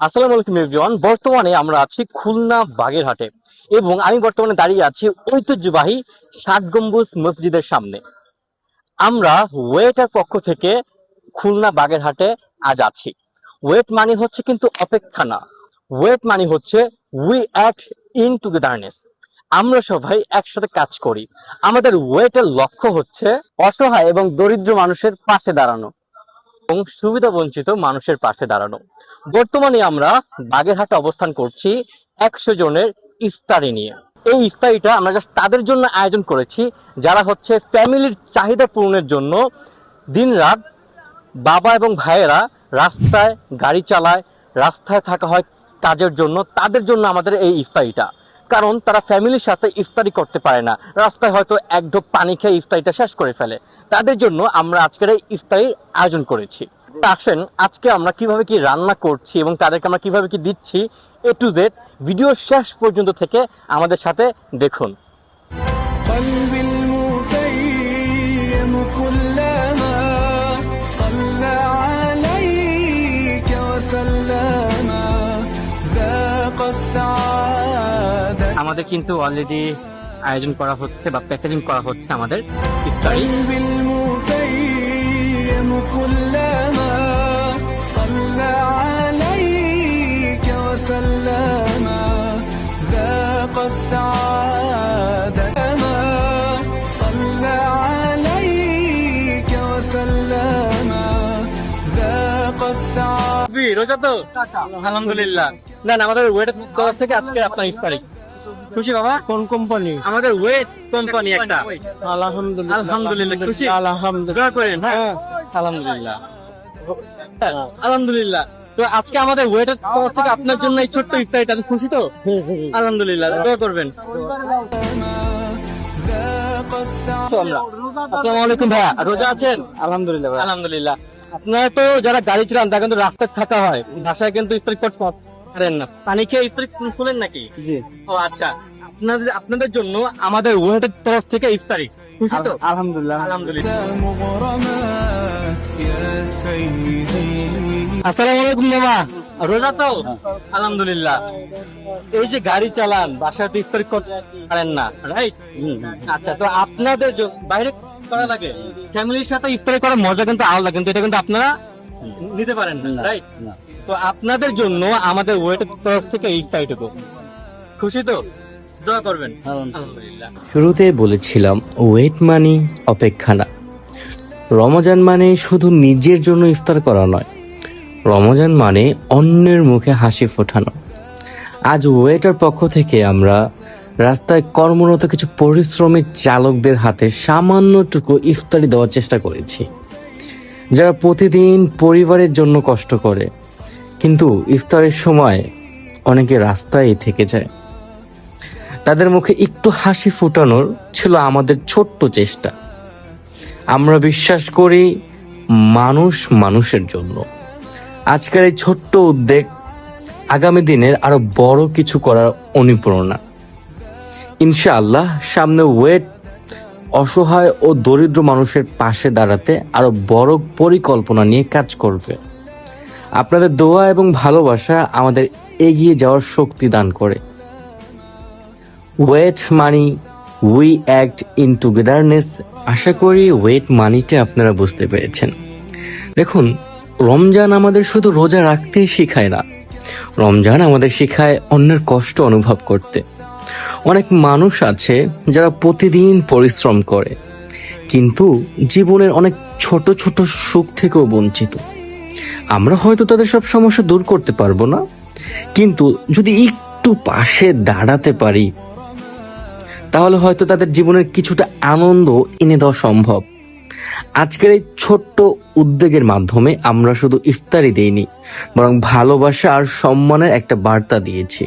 আসসালামু আলাইকুম এভরিওয়ান। বর্তমানে আমরা আছি খুলনা বাগেরহাটে এবং আমি বর্তমানে দাঁড়িয়ে আছি ঐতিহ্যবাহী ষাট গম্বুজ মসজিদের সামনে। আমরা ওয়েটার পক্ষ থেকে খুলনা বাগেরহাটে আজ আছি। ওয়েট মানে হচ্ছে কিন্তু অপেক্ষা না, ওয়েট মানে হচ্ছে উই অ্যাক্ট ইন টুগেদারনেস। আমরা সবাই একসাথে কাজ করি। আমাদের ওয়েটের লক্ষ্য হচ্ছে অসহায় এবং দরিদ্র মানুষের পাশে দাঁড়ানো এবং সুবিধা বঞ্চিত মানুষের পাশে দাঁড়ানো। বর্তমানে আমরা বাগেরহাটে অবস্থান করছি 100 জনের ইফতারি নিয়ে। এই ইফতারিটা আমরা জাস্ট তাদের জন্য আয়োজন করেছি যারা হচ্ছে ফ্যামিলির চাহিদা পূরণের জন্য দিনরাত বাবা এবং ভাইয়েরা রাস্তায় গাড়ি চালায়, রাস্তায় থাকা হয় কাজের জন্য। তাদের জন্য আমাদের এই ইফতারিটা, কারণ তারা ফ্যামিলির সাথে ইফতারি করতে পারে না, রাস্তায় হয়তো এক ঢোক পানি খেয়ে ইফতারিটা শেষ করে ফেলে। তাদের জন্য আমরা আজকের এই ইফতারির আয়োজন করেছি। আসেন আজকে আমরা কিভাবে কি রান্না করছি এবং তাদেরকে আমরা কিভাবে কি দিচ্ছি, এ টু জেড ভিডিও শেষ পর্যন্ত থেকে আমাদের সাথে দেখুন। قلبي المتيم كلما صلى عليك وسلم ذاق السعادة আমাদের কিন্তু অলরেডি আয়োজন করা হচ্ছে বা প্যাকেজিং করা হচ্ছে আমাদের ইফতারি। قلبي المتيم كلما صلى عليك وسلم ذاق السعادة صلى عليك وسلم ذاق السعادة রোজা তো আলহামদুলিল্লাহ। না না, আমাদের ওয়েট তরফ থেকে আজকে আপনার ইফতারি। খুশি বাবা? কোন কোম্পানি? আমাদের ওয়েট কোম্পানি একটা। আলহামদুলিল্লাহ। আলহামদুলিল্লাহ, খুশি? আলহামদুলিল্লাহ। দোয়া করেন। হ্যাঁ আলহামদুলিল্লাহ, আলহামদুলিল্লাহ। তো আজকে আমাদের ওয়েটের তরফ থেকে আপনার জন্য এই ছোট্ট ইফতারিটা, আপনি খুশি তো? আলহামদুলিল্লাহ, দোয়া করবেন। ذاق السعادة তো আমরা আসসালামু আলাইকুম ভাইয়া, রোজা আছেন? আলহামদুলিল্লাহ ভাই। আলহামদুলিল্লাহ। আপনারা তো যারা গাড়ি চালান তারা কিন্তু রাস্তায় থাকা হয়, বাসায় কিন্তু ইফতারি করতে পারেন না, পানি খেয়ে ইফতারি খুলেন নাকি? জি ও আচ্ছা, আপনাদের জন্য আমাদের ওয়েটের তরফ থেকে ইফতারি। খুশি তো? আলহামদুলিল্লাহ। আলহামদুলিল্লাহ। مغرما يا سيدي আসসালামু আলাইকুম মামা, রোজা তো? আলহামদুলিল্লাহ। এই যে গাড়ি চালান, বাসায় তো ইফতারি করতে পারেন না, রাইট? আচ্ছা, তো আপনাদের বাইরে করা লাগে, ফ্যামিলির সাথে ইফতারি করার মজা কিন্তু আলাদা, কিন্তু এটা কিন্তু আপনারা নিতে পারেন না, রাইট? তো আপনাদের জন্য আমাদের ওয়েটের তরফ থেকে ইফতারিটুকু। খুশি তো? দোয়া করবেন। আলহামদুলিল্লাহ। শুরুতে বলেছিলাম ওয়েট মানি অপেক্ষা না। রমজান মানে শুধু নিজের জন্য ইফতার করা নয়, রমজান মানে অন্যের মুখে হাসি ফোটানো। আজ ওয়েটার পক্ষ থেকে আমরা রাস্তায় কর্মরত কিছু পরিশ্রমী চালকদের হাতে সামান্যটুকু ইফতারি দেওয়ার চেষ্টা করেছি, যারা প্রতিদিন পরিবারের জন্য কষ্ট করে কিন্তু ইফতারের সময় অনেকে রাস্তায় থেকে যায়। তাদের মুখে একটু হাসি ফোটানোর ছিল আমাদের ছোট্ট চেষ্টা। আমরা বিশ্বাস করি মানুষ মানুষের জন্য। আজকের এই ছোট্ট উদ্যোগ আগামী দিনের আরো বড় কিছু করার অনুপ্রেরণা। ইনশাআল্লাহ সামনে ওয়েট অসহায় ও দরিদ্র মানুষের পাশে দাঁড়াতে আরো বড় পরিকল্পনা নিয়ে কাজ করবে। আপনাদের দোয়া এবং ভালোবাসা আমাদের এগিয়ে যাওয়ার শক্তি দান করে। Wait money we act in togetherness. আশা করি ওয়েট মানিটা আপনারা বুঝতে পেরেছেন। দেখুন, রমজান আমাদের শুধু রোজা রাখতেই শেখায় না, রমজান আমাদের শেখায় অন্যের কষ্ট অনুভব করতে। অনেক মানুষ আছে যারা প্রতিদিন পরিশ্রম করে কিন্তু জীবনের অনেক ছোট ছোট সুখ থেকেও বঞ্চিত। আমরা হয়তো তাদের সব সমস্যা দূর করতে পারবো না, কিন্তু যদি একটু পাশে দাঁড়াতে পারি তাহলে হয়তো তাদের জীবনের কিছুটা আনন্দ এনে দেওয়া সম্ভব। আজকের এই ছোট্ট উদ্যোগের মাধ্যমে আমরা শুধু ইফতারি দেইনি, বরং ভালোবাসা আর সম্মানের একটা বার্তা দিয়েছি।